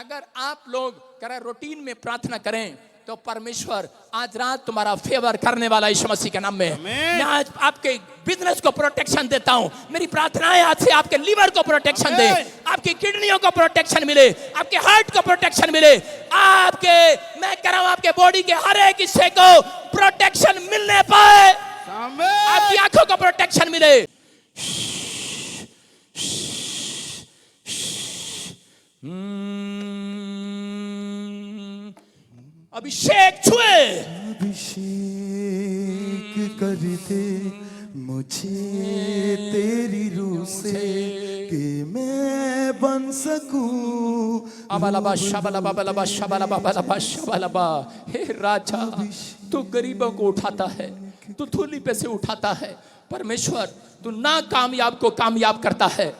अगर आप लोग कह रहे रूटीन में प्रार्थना करें तो परमेश्वर आज रात तुम्हारा फेवर करने वाला यीशु मसीह के नाम में। मैं आज आपके बिजनेस को प्रोटेक्शन देता हूं। मेरी प्रार्थनाएं आज से आपके लीवर को प्रोटेक्शन दे, आपकी किडनियों को प्रोटेक्शन मिले, आपके हार्ट को प्रोटेक्शन मिले, आपके मैं कह रहा हूं आपके बॉडी के हर एक हिस्से को प्रोटेक्शन मिलने पाए, आपकी आंखों को प्रोटेक्शन मिले। अभिषेक छुए, अभिषेक कर दे मुझे तेरी रूह से कि मैं बन सकूं। अबलबा शबलबा बलबा शबलबा बलबा शबलबा। हे राजा, तू गरीबों को उठाता है, तू धूली पे से उठाता है। परमेश्वर, तू ना कामयाब को कामयाब करता है।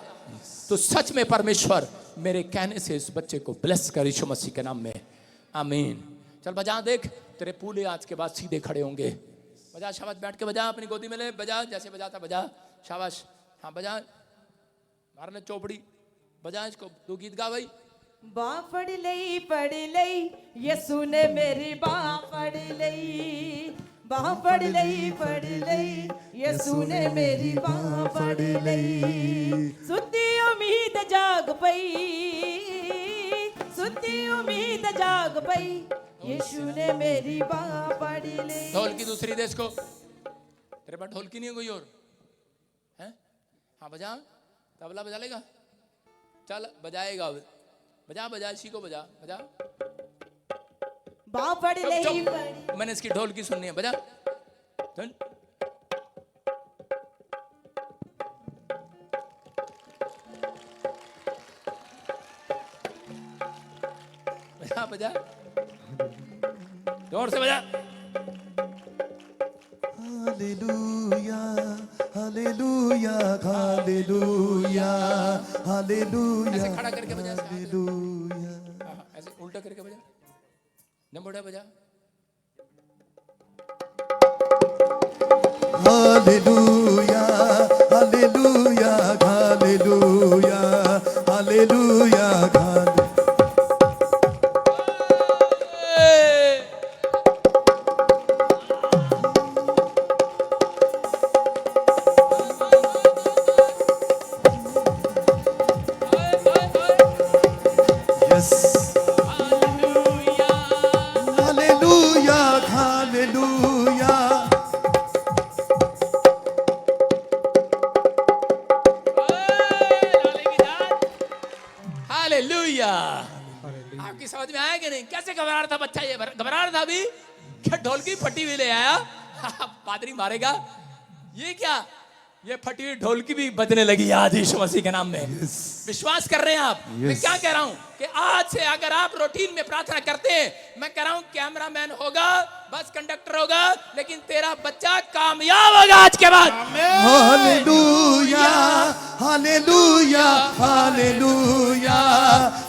तो सच में परमेश्वर मेरे कहने से इस बच्चे को ब्लेस कर यीशु मसीह के नाम में, आमीन। चल बजा, देख तेरे पूले आज के बाद सीधे खड़े होंगे। बजा, शाबाश, बैठ के बजा, अपनी गोदी में ले, बजा जैसे बजाता बजा, शाबाश। हाँ बजा, मार ले चौपड़ी, बजा इसको, तू गीत गा भाई। बाँ पढ़ लई यीशु ने मेरी बाँ पढ़ लई, बाँ पढ़ लई यीशु ने मेरी बाँ पढ़ लई। सुती उम्मीद जाग पई, सुती उम्मीद जाग पई, यीशु ने मेरी बाँ पढ़ लई। ढोल की दूसरी देश को, तेरे पास ढोल की नहीं है कोई और है? हाँ बजा, तबला बजा लेगा, चल बजाएगा, बजा बजा, इसी को बजा बजा। बाँ पढ़ लई, मैंने इसकी ढोल की सुननी है, बजा चल। बजा बजा, जोर से बजा। हालेलुया हालेलुया हालेलुया हालेलुया, ऐसे खड़ा करके बजा, हालेलुया, ऐसे उल्टा करके बजा, नंबर बजा। Hallelujah hallelujah hallelujah hallelujah hallelujah. आपकी समझ में आया कि नहीं? कैसे घबरा रहा था बच्चा, ये घबरा रहा था अभी, क्या ढोल की फटी हुई ले आया? पादरी मारेगा, ये क्या? ये फटी हुई ढोल की भी बजने लगी आज यीशु मसीह के नाम में। विश्वास कर रहे हैं आप? मैं क्या कह रहा हूं कि आज से अगर आप रूटीन में प्रार्थना करते हैं, मैं कह रहा हूं कैमरामैन होगा, बस कंडक्टर होगा, लेकिन तेरा बच्चा कामयाब होगा आज के बाद। Hallelujah hallelujah hallelujah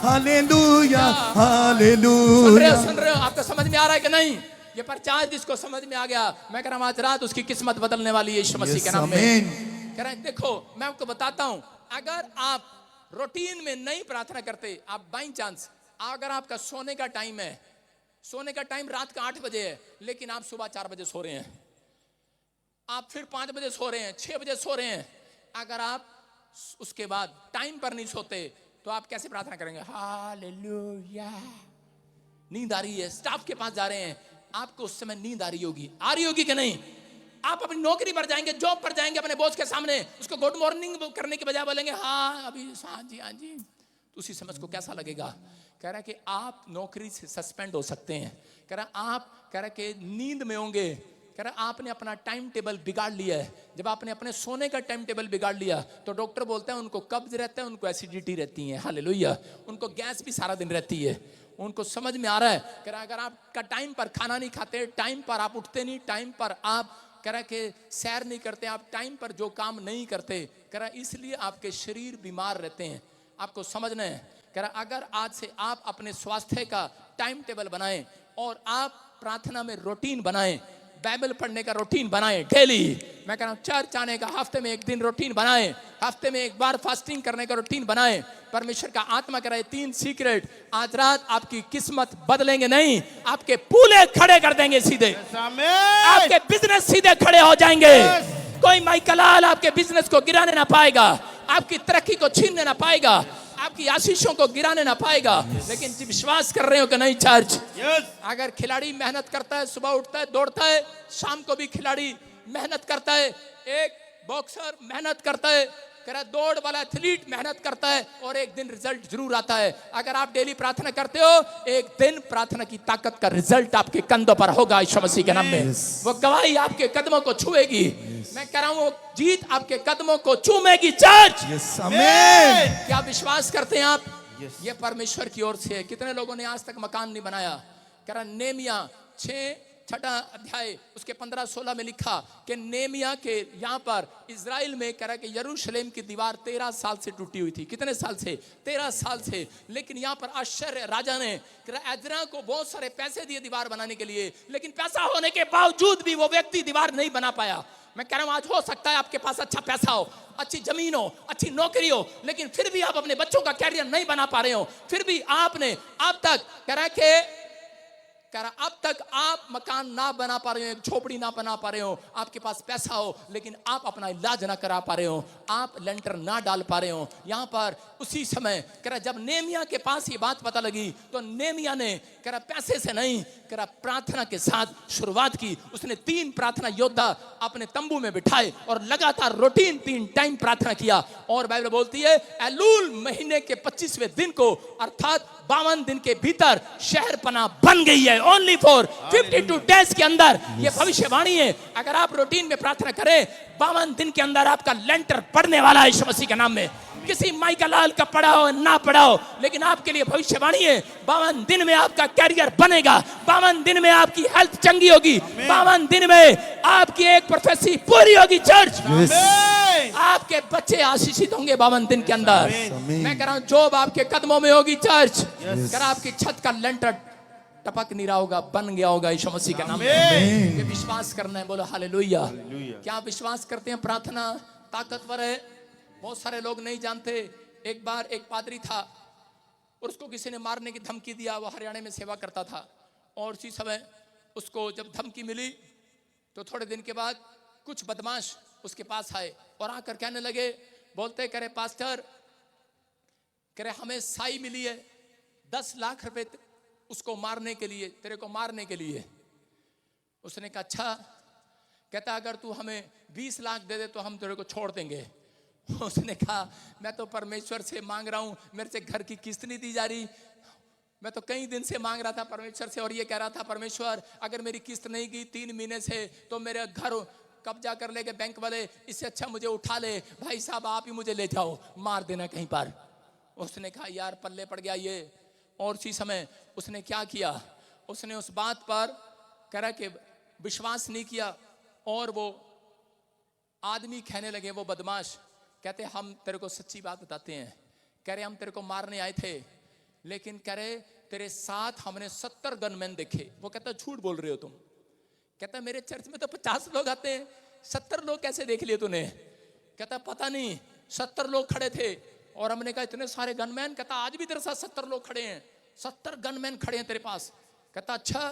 hallelujah hallelujah. सुन रहे हो? आपको समझ में आ रहा है कि नहीं? ये प्रचार जिसको समझ में आ गया, मैं कह रहा हूं आज रात उसकी किस्मत बदलने वाली है यीशु मसीह के नाम में। कह रहे हैं देखो, मैं आपको बताता हूं, अगर आप रूटीन में नहीं प्रार्थना करते, आप बाई चांस, अगर आपका सोने का टाइम है, सोने का टाइम रात का 8 बजे है, लेकिन आप सुबह 4 बजे सो रहे हैं, आप फिर 5 बजे सो रहे हैं, 6 बजे सो रहे हैं, अगर आप उसके बाद टाइम पर नहीं सोते तो आप कैसे प्रार्थना करेंगे? हालेलुया। नींद आ रही है, स्टाफ के पास जा रहे हैं, आपको उस समय नींद आ रही होगी, आ रही होगी कि नहीं? आप अपनी नौकरी पर जाएंगे, जॉब पर जाएंगे, अपने बॉस के सामने उसको गुड मॉर्निंग करने के बजाय बोलेंगे हाँ अभी, हाँ जी हाँ जी, तो उसी समय उसको कैसा लगेगा? कह रहा है कि आप नौकरी से सस्पेंड हो सकते हैं। कह रहा आप, कह रहा कि नींद में होंगे, कह रहा आपने अपना टाइम टेबल बिगाड़ लिया है। जब आपने अपने सोने का टाइम टेबल बिगाड़ लिया तो डॉक्टर बोलते हैं उनको कब्ज रहता है, उनको एसिडिटी रहती है, हालेलुया, उनको गैस भी सारा दिन रहती है। उनको समझ में आ रहा है, कह रहा अगर आपका टाइम पर खाना नहीं खाते, टाइम पर आप उठते नहीं, टाइम पर आप कह रहा कि सैर नहीं करते, आप टाइम पर जो काम नहीं करते, कह रहा इसलिए आपके शरीर बीमार रहते हैं। आपको समझना है, कह रहा अगर आज से आप अपने स्वास्थ्य का टाइम टेबल बनाएं और आप प्रार्थना में रूटीन बनाएं, बाइबल पढ़ने का रूटीन बनाएं डेली। मैं कह रहा हूँ चर्च आने का हफ्ते में एक दिन रूटीन बनाएं, हफ्ते में एक बार फास्टिंग करने का रूटीन बनाएं। परमेश्वर का आत्मा कराए 3 सीक्रेट आज रात आपकी किस्मत बदलेंगे नहीं, आपके पूले खड़े कर देंगे सीधे, आपके बिजनेस सीधे खड़े हो जाएंगे। कोई माइकलाल आपके बिजनेस को गिराने ना पाएगा, आपकी तरक्की को छीनने ना पाएगा, आपकी आशीषों को गिराने ना पाएगा। लेकिन जी विश्वास कर रहे हो कि नहीं चर्च? अगर खिलाड़ी मेहनत करता है, सुबह उठता है, दौड़ता है, शाम को भी खिलाड़ी मेहनत करता है, एक बॉक्सर मेहनत करता है, दौड़ वाला एथलीट मेहनत करता है और एक दिन रिजल्ट जरूर आता है। अगर आप डेली प्रार्थना करते हो, एक दिन प्रार्थना की ताकत का रिजल्ट आपके कंधों पर होगा यीशु मसीह के नाम में। वो गवाही आपके कदमों को छुएगी। मैं कह रहा हूं जीत आपके कदमों को चूमेगी चर्च। क्या विश्वास करते हैं आप? ये परमेश्वर की ओर से है। कितने लोगों ने आज तक मकान नहीं बनाया? कह रहा नेमिया 6 अध्याय उसके 15-16 में लिखा कि नेमिया के यहाँ पर इजराइल में कह रहा कि यरूशलेम की दीवार 13 साल से टूटी हुई थी। कितने साल से? 13 साल से। लेकिन यहाँ पर आश्चर्य, राजा ने एजरा को बहुत सारे पैसे दिए दीवार बनाने के लिए, लेकिन पैसा होने के बावजूद भी वो व्यक्ति दीवार नहीं बना पाया। मैं कह रहा हूं आज हो सकता है आपके पास अच्छा पैसा हो, अच्छी जमीन हो, अच्छी नौकरी हो, लेकिन फिर भी आप अपने बच्चों का कैरियर नहीं बना पा रहे हो। फिर भी आपने अब तक अब तक आप मकान ना बना पा रहे हो, एक झोपड़ी ना बना पा रहे हो। आपके पास पैसा हो लेकिन आप अपना इलाज ना करा पा रहे हो, आप लेंटर ना डाल पा रहे हो। यहाँ पर उसी समय जब नेमिया के पास ये बात पता लगी तो नेमिया ने पैसे से नहीं प्रार्थना के साथ शुरुआत की। उसने 3 प्रार्थना योद्धा अपने तंबू में बिठाए और लगातार रूटीन 3 टाइम प्रार्थना किया। और बाइबल बोलती है एलूल महीने के 25वें दिन को अर्थात 52 दिन के भीतर शहर पना बन गई है। ओनली फॉर 52 डेज के अंदर ये भविष्यवाणी है। अगर आप रूटीन में प्रार्थना करें 52 दिन के अंदर आपका लेंटर पड़ने वाला है यीशु मसीह के नाम में। किसी माइकलाल का पढ़ा हो ना पढ़ा हो, लेकिन आपके लिए भविष्यवाणी है 52 दिन में आपका कैरियर बनेगा, 52 दिन में आपकी हेल्थ चंगी होगी, 52 दिन में आपकी एक प्रोफेसी पूरी होगी चर्च। आपके बच्चे आशीषित होंगे 52 दिन के अंदर। मैं कह रहा हूं जॉब आपके कदमों में होगी चर्च। कर आपकी छत का लेंटर टपक नहीं रहा होगा, बन गया होगा यीशु मसीह के नाम में। ये विश्वास करना है, बोलो हालेलुया। क्या आप विश्वास करते हैं प्रार्थना ताकतवर है? बहुत सारे लोग नहीं जानते। एक बार एक पादरी था और उसको किसी ने मारने की धमकी दिया। वो हरियाणा में सेवा करता था और उसी समय उसको जब धमकी मिली तो थोड़े दिन के बाद कुछ बदमाश उसके पास आए और आकर कहने लगे, बोलते करे पास्टर करे हमें साई मिली है 10 लाख रुपए उसको मारने के लिए, तेरे को मारने के लिए। उसने कहा अच्छा। कहता अगर तू हमें 20 लाख दे दे तो हम तेरे को छोड़ देंगे। उसने कहा मैं तो परमेश्वर से मांग रहा हूं, मेरे से घर की किस्त नहीं दी जा रही। मैं तो कई दिन से मांग रहा था परमेश्वर से और ये कह रहा था परमेश्वर अगर मेरी किस्त नहीं की 3 महीने से तो मेरे घर कब्जा कर लेंगे बैंक वाले, इससे अच्छा मुझे उठा ले भाई साहब, आप ही मुझे ले जाओ, मार देना कहीं पर। उसने कहा यार पल्ले पड़ गया ये। और उसी समय उसने क्या किया, उसने उस बात पर कह रहा कि विश्वास नहीं किया और वो आदमी कहने लगे, वो बदमाश कहते हम तेरे को सच्ची बात बताते हैं। कह रहे हम तेरे को मारने आए थे लेकिन कह रहे तेरे साथ हमने 70 गनमैन देखे। वो कहता झूठ बोल रहे हो तुम। कहता मेरे चर्च में तो 50 लोग आते हैं, 70 लोग कैसे देख लिए तूने? कहता पता नहीं 70 लोग खड़े थे और हमने कहा इतने सारे गनमैन। कहता आज भी तेरे साथ 70 लोग खड़े हैं, 70 गनमैन खड़े हैं तेरे पास। कहता अच्छा।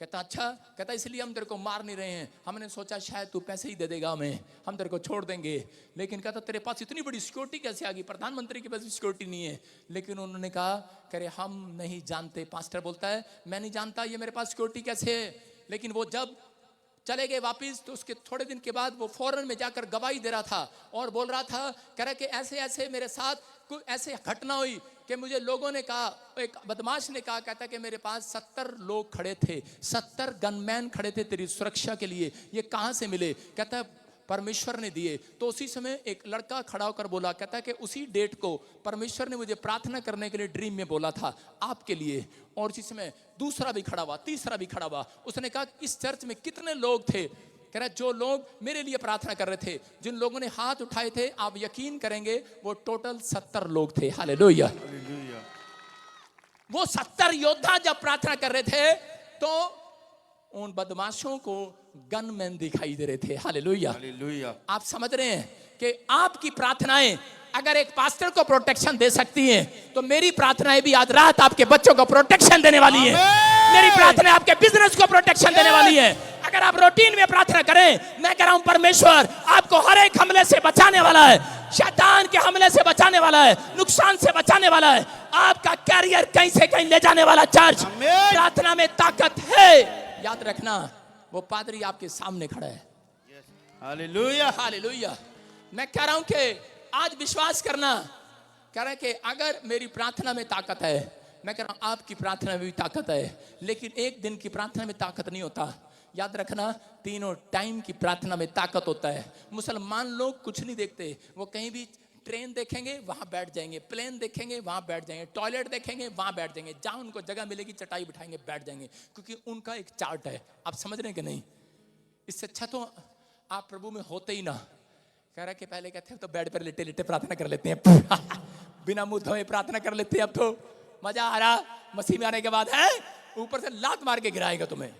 कहता अच्छा। कहता इसलिए हम तेरे को मार नहीं रहे हैं, हमने सोचा शायद तू पैसे ही दे देगा हमें, हम तेरे को छोड़ देंगे। लेकिन कहता तेरे पास इतनी बड़ी सिक्योरिटी कैसे आ गई? प्रधानमंत्री के पास भी सिक्योरिटी नहीं है। लेकिन उन्होंने कहा करे हम नहीं जानते। पास्टर बोलता है मैं नहीं जानता ये मेरे पास सिक्योरिटी कैसे है। लेकिन वो जब चले गए वापिस तो उसके थोड़े दिन के बाद वो फौरन में जाकर गवाही दे रहा था और बोल रहा था कह रहा कि ऐसे ऐसे मेरे साथ कोई ऐसे घटना हुई कि मुझे लोगों ने कहा, एक बदमाश ने कहा, कहता कि मेरे पास 70 लोग खड़े थे, 70 गनमैन खड़े थे तेरी सुरक्षा के लिए, ये कहाँ से मिले? कहता परमेश्वर ने दिए। तो उसी समय एक लड़का खड़ा होकर बोला, कहता कि उसी डेट को परमेश्वर ने मुझे प्रार्थना करने के लिए ड्रीम में बोला था आपके लिए। और उसी समय दूसरा भी खड़ा हुआ, तीसरा भी खड़ा हुआ। उसने कहा इस चर्च में कितने लोग थे? कह रहा जो लोग मेरे लिए प्रार्थना कर रहे थे, जिन लोगों ने हाथ उठाए थे, आप यकीन करेंगे वो टोटल 70 लोग थे। हालेलुया। वो 70 योद्धा जब प्रार्थना कर रहे थे तो उन बदमाशों को गनमैन दिखाई दे रहे थे। हालेलुया। हालेलुया। आप समझ रहे हैं कि आपकी प्रार्थनाएं अगर एक पास्टर को प्रोटेक्शन दे सकती हैं, तो मेरी प्रार्थनाएं भी आज रात आपके बच्चों को प्रोटेक्शन देने वाली है। मेरी प्रार्थना आपके बिजनेस को प्रोटेक्शन देने वाली है। अगर आप रूटीन में प्रार्थना करें, मैं कह रहा हूं परमेश्वर आपको हर एक हमले से बचाने वाला है, शैतान के हमले से बचाने वाला है, नुकसान से बचाने वाला है, आपका कैरियर कहीं से कहीं ले जाने वाला। चर्च, प्रार्थना में ताकत है, याद रखना। वो पादरी आपके सामने खड़ा है। हालेलुया। हालेलुया। मैं कह रहा हूं कि आज विश्वास करना, कह रहे हैं कि अगर मेरी प्रार्थना में ताकत है, मैं कह रहा हूं आपकी प्रार्थना में भी ताकत है, लेकिन एक दिन की प्रार्थना में ताकत नहीं होता। याद रखना, तीनों टाइम की प्रार्थना में ताकत होता है। मुसलमान लोग कुछ नहीं देखते, वो कहीं भी ट्रेन देखेंगे वहां बैठ जाएंगे, प्लेन देखेंगे वहां बैठ जाएंगे, टॉयलेट देखेंगे वहां बैठ जाएंगे, जहां उनको जगह मिलेगी चटाई बिठाएंगे बैठ जाएंगे, क्योंकि उनका एक चार्ट है। आप समझ रहे हैं कि नहीं? इससे अच्छा तो आप प्रभु में होते ही ना। कह रहा कि पहले कहते हैं तो बेड पर लेटे लेटे प्रार्थना कर लेते हैं बिना मुंह धोए प्रार्थना कर लेते हैं। अब तो मजा आ रहा, मसीह में आने के बाद है ऊपर से लात मार के गिराएगा तुम्हें।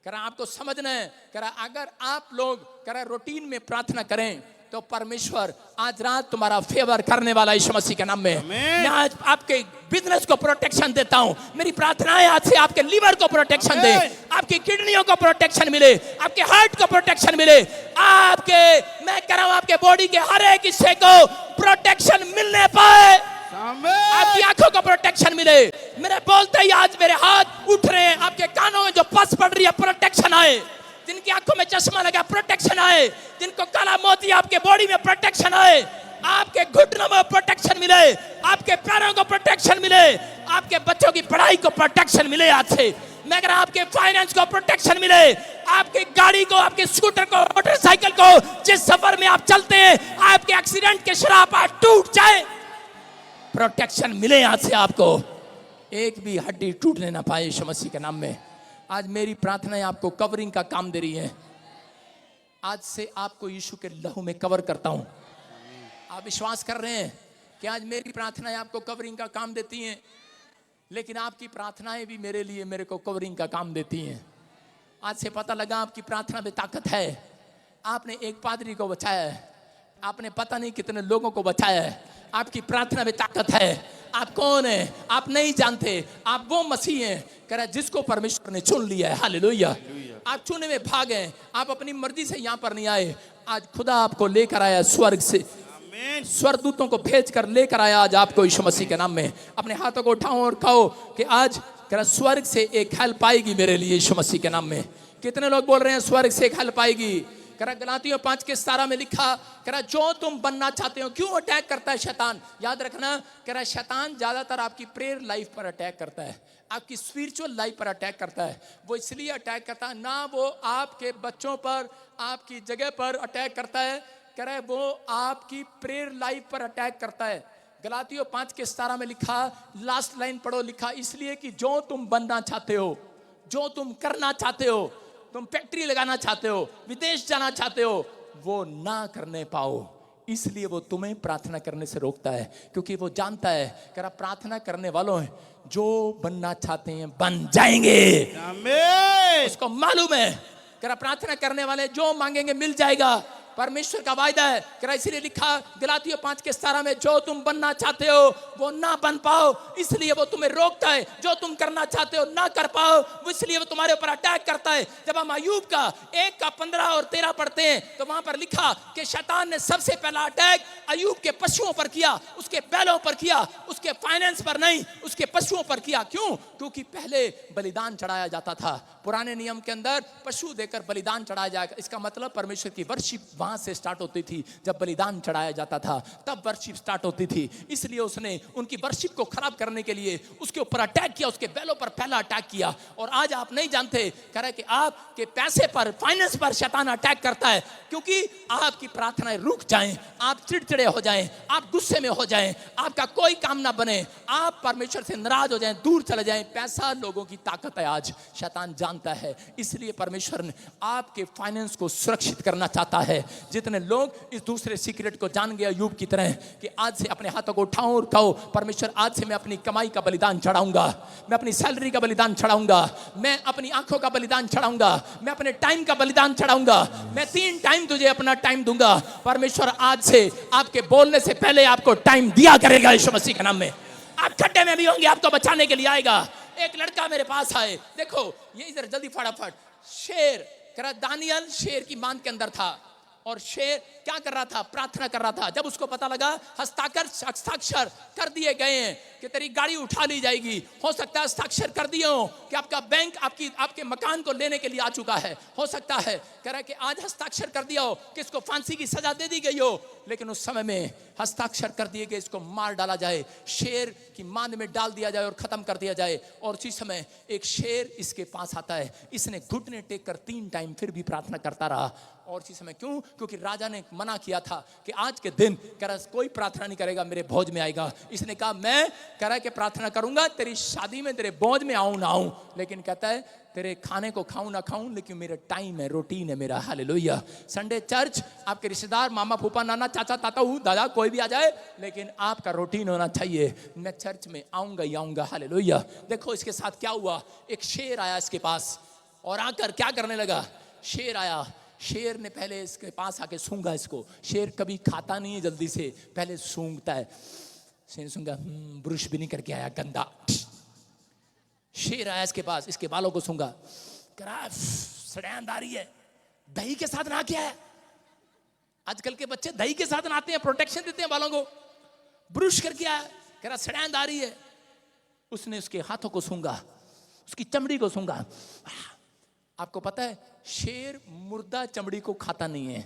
कह रहा आपको समझना है, कह रहा अगर आप लोग कह रहा रूटीन में प्रार्थना करें तो परमेश्वर आज रात तुम्हारा फेवर करने वाला यीशु मसीह के नाम में। मैं आज आपके बिजनेस को प्रोटेक्शन देता हूं। मेरी प्रार्थनाएं आज से आपके लीवर को प्रोटेक्शन दे, आपकी किडनियों को प्रोटेक्शन मिले, आपके हार्ट को प्रोटेक्शन मिले, आपके मैं कह रहा हूं आपके बॉडी के हर एक हिस्से को प्रोटेक्शन मिलने पाए, आपकी आंखों को प्रोटेक्शन मिले। मेरे बोलते ही आज मेरे हाथ उठ रहे हैं, आपके कानों में जो पस पड़ रही है प्रोटेक्शन आए, जिनकी आंखों में चश्मा लगा प्रोटेक्शन आए, जिनको काला मोती आपके बॉडी में प्रोटेक्शन आए, आपके घुटनों में प्रोटेक्शन मिले, आपके पैरों को प्रोटेक्शन मिले, आपके बच्चों की पढ़ाई को प्रोटेक्शन मिले। आज से मैं कह रहा आपके फाइनेंस को प्रोटेक्शन मिले, आपकी गाड़ी को, आपके स्कूटर को, मोटरसाइकिल को, जिस सफर में आप चलते हैं आपके एक्सीडेंट के शराब आज टूट जाए, प्रोटेक्शन मिले। आज से आपको एक भी हड्डी टूटने ना पाए यीशु मसीह के नाम में। आज मेरी प्रार्थनाएं आपको कवरिंग का काम दे रही हैं। आज से आपको यीशु के लहू में कवर करता हूं। आप विश्वास कर रहे हैं कि आज मेरी प्रार्थनाएं आपको कवरिंग का काम देती हैं, लेकिन आपकी प्रार्थनाएं भी मेरे लिए मेरे को कवरिंग का काम देती हैं। आज से पता लगा आपकी प्रार्थना में ताकत है। आपने एक पादरी को बचाया है, आपने पता नहीं कितने लोगों को बचाया है। आपकी प्रार्थना में ताकत है। आप कौन है आप नहीं जानते, आप वो मसीह हैं कह रहा जिसको परमेश्वर ने चुन लिया है। हालेलुया। आप चुने में भाग हैं, आप अपनी मर्जी से यहाँ पर नहीं आए। आज खुदा आपको लेकर आया स्वर्ग से, स्वर्गदूतों को भेज कर लेकर आया आज आपको यीशु मसीह के नाम में। अपने हाथों को उठाओ और कहो कि आज कह रहा स्वर्ग से एक हेल्प आएगी मेरे लिए यीशु मसीह के नाम में। कितने लोग बोल रहे हैं स्वर्ग से एक हेल्प आएगी? करा गलातियों 5:17 में लिखा, करा जो तुम बनना चाहते हो। क्यों अटैक करता है शैतान? याद रखना, करा शैतान ज्यादातर आपकी प्रेयर लाइफ पर अटैक करता है, आपकी स्पिरिचुअल लाइफ पर अटैक करता है। वो इसलिए अटैक करता है ना, वो आपके बच्चों पर, आपकी जगह पर अटैक करता है, कह रहा है वो आपकी प्रेयर लाइफ पर अटैक करता है। गलातियों 5:17 में लिखा, लास्ट लाइन पढ़ो, लिखा इसलिए कि जो तुम बनना चाहते हो, जो तुम करना चाहते हो, तुम फैक्ट्री लगाना चाहते हो, विदेश जाना चाहते हो, वो ना करने पाओ, इसलिए वो तुम्हें प्रार्थना करने से रोकता है। क्योंकि वो जानता है कह रहा प्रार्थना करने वालों जो बनना चाहते हैं बन जाएंगे। आमीन। उसको मालूम है कह रहा प्रार्थना करने वाले जो मांगेंगे मिल जाएगा, परमेश्वर का वायदा है। कह इसलिए लिखा गलातियों 5:17 में, जो तुम बनना चाहते हो वो ना बन पाओ, इसलिए वो तुम्हें रोकता है। जो तुम करना चाहते हो ना कर पाओ, वो इसलिए वो तुम्हारे ऊपर अटैक करता है। जब हम अय्यूब का 1:15 और 13 पढ़ते हैं तो वहां पर लिखा कि शैतान ने सबसे पहला अटैक अय्यूब के पशुओं पर किया, उसके बैलों पर किया, उसके फाइनेंस पर नहीं, उसके पशुओं पर किया। क्यों? क्योंकि पहले बलिदान चढ़ाया जाता था। पुराने नियम के अंदर पशु देकर बलिदान चढ़ाया जाएगा, इसका मतलब परमेश्वर की वर्शिप वहां से स्टार्ट होती थी। जब बलिदान चढ़ाया जाता था तब वर्शिप स्टार्ट होती थी। इसलिए उसने उनकी वर्शिप को खराब करने के लिए उसके ऊपर अटैक किया, उसके बैलों पर पहला अटैक किया। और आज आप नहीं जानते कह रहे कि आपके पैसे पर, फाइनेंस पर शैतान अटैक करता है, क्योंकि आपकी प्रार्थनाएं रुक जाएं, आप चिड़चिड़े हो जाएं, आप गुस्से में हो जाएं, आपका कोई काम ना बने, आप परमेश्वर से नाराज हो जाएं, दूर चले जाएं। पैसा लोगों की ताकत है, आज शैतान जानता है। इसलिए परमेश्वर ने आपके फाइनेंस को सुरक्षित करना चाहता है। जितने लोग इस दूसरे सीक्रेट को जान गए अय्यूब की तरह कि आज से अपने हाथों को उठाओ और कहो, परमेश्वर आज से मैं अपनी कमाई का बलिदान चढ़ाऊंगा, मैं अपनी सैलरी का बलिदान चढ़ाऊंगा, मैं अपनी आंखों का बलिदान चढ़ाऊंगा, मैं अपने टाइम का बलिदान चढ़ाऊंगा, मैं 3 टाइम तुझे अपना टाइम दूंगा। परमेश्वर आज से आपके बोलने से पहले आपको टाइम दिया करेगा यीशु मसीह के नाम में। आप खड्डे में भी होंगे, आपको बचाने के लिए आएगा। एक लड़का मेरे पास आए, देखो ये इधर जल्दी फटाफट। शेर करा, दानियल शेर की मान के अंदर था और शेर क्या कर रहा था? प्रार्थना कर रहा था। जब उसको पता लगा हस्ताक्षर कर दिए गए हैं कि तेरी गाड़ी उठा ली जाएगी, हो सकता है हस्ताक्षर कर दिए हो कि आपका बैंक आपके मकान को लेने के लिए आ चुका है, हो सकता है कह रहा है कि आज हस्ताक्षर कर दिया हो कि इसको फांसी की सजा दे दी गई हो, लेकिन उस समय में हस्ताक्षर कर दिए गए, इसको मार डाला जाए, शेर की मान में डाल दिया जाए और खत्म कर दिया जाए। और उसी समय एक शेर इसके पास आता है, इसने घुटने टेक कर 3 टाइम फिर भी प्रार्थना करता रहा। और इसी समय क्यों? क्योंकि राजा ने मना किया था कि आज के दिन कह रहा कोई प्रार्थना नहीं करेगा, मेरे भोज में आएगा। इसने कहा मैं कह रहा है कि प्रार्थना करूंगा, तेरी शादी में तेरे भोज में आऊं ना आऊं, लेकिन कहता है तेरे खाने को खाऊं ना खाऊं, लेकिन मेरा टाइम है, रूटीन है मेरा। हालेलुया। संडे चर्च, आपके रिश्तेदार, मामा फूफा नाना चाचा ताता दादा कोई भी आ जाए, लेकिन आपका रूटीन होना चाहिए। मैं चर्च में आऊंगा ही आऊंगा। हालेलुया। देखो इसके साथ क्या हुआ, एक शेर आया इसके पास और आकर क्या करने लगा? शेर आया, शेर ने पहले इसके पास आके सूंघा इसको। शेर कभी खाता नहीं है जल्दी से, पहले सूंघता है। शेर सूंघा, ब्रश भी नहीं करके आया, गंदा। शेर आया इसके पास, इसके बालों को सूंघा, करा सड़ैंदारी है, दही के साथ नहा के आया। आजकल के बच्चे दही के साथ नहाते हैं, प्रोटेक्शन देते हैं बालों को। ब्रश करके आया, कह रहा सड़ैंदारी है। उसने उसके हाथों को सूंघा, उसकी चमड़ी को सूंघा। आपको पता है शेर मुर्दा चमड़ी को खाता नहीं है,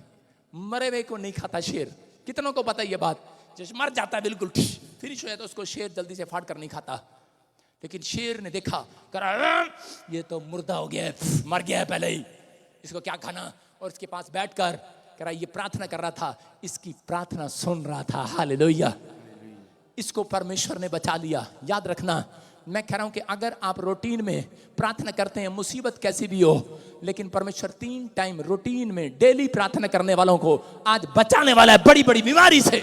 मरे हुए को नहीं खाता शेर। कितनों को पता है ये बात? जैसे मर जाता है बिल्कुल फिनिश हो जाता है, उसको शेर जल्दी से फाड़ कर नहीं खाता। लेकिन शेर ने देखा, करा ये तो मुर्दा हो गया है, मर गया है पहले ही, इसको क्या खाना। और इसके पास बैठकर करा ये प्रार्थना कर रहा था, इसकी प्रार्थना सुन रहा था। हालेलुया। इसको परमेश्वर ने बचा लिया। याद रखना, मैं कह रहा हूं कि अगर आप रूटीन में प्रार्थना करते हैं, मुसीबत कैसी भी हो, लेकिन परमेश्वर 3 टाइम रूटीन में डेली प्रार्थना करने वालों को आज बचाने वाला है, बड़ी बड़ी बीमारी से,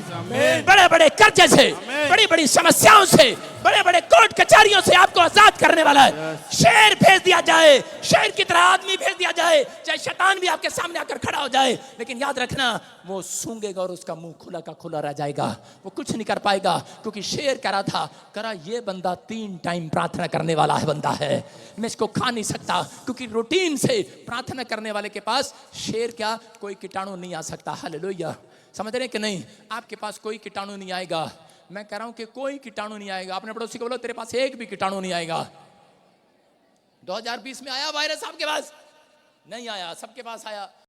बड़े बड़े कर्जे से, बड़ी बड़ी समस्याओं से, बड़े बड़े कोर्ट कचहरियों से आपको आजाद करने वाला है। शेर भेज दिया जाए, शेर की तरह आदमी भेज दिया जाए, चाहे शैतान भी आपके सामने आकर खड़ा हो जाए, लेकिन याद रखना वो सूंघेगा और उसका मुंह खुला का खुला रह जाएगा, वो कुछ नहीं कर पाएगा। क्योंकि शेर कह रहा था, करा ये बंदा 3 टाइम प्रार्थना करने वाला है बंदा है, मैं इसको खा नहीं सकता। क्योंकि रूटीन से प्रार्थना करने वाले के पास शेर क्या, कोई कीटाणु नहीं आ सकता। हालेलुया। समझ रहे कि नहीं? आपके पास कोई कीटाणु नहीं आएगा। मैं कह रहा हूं कि कोई कीटाणु नहीं आएगा। अपने पड़ोसी को बोलो तेरे पास एक भी कीटाणु नहीं आएगा। 2020 में आया वायरस आपके पास? नहीं आया, सबके पास आया।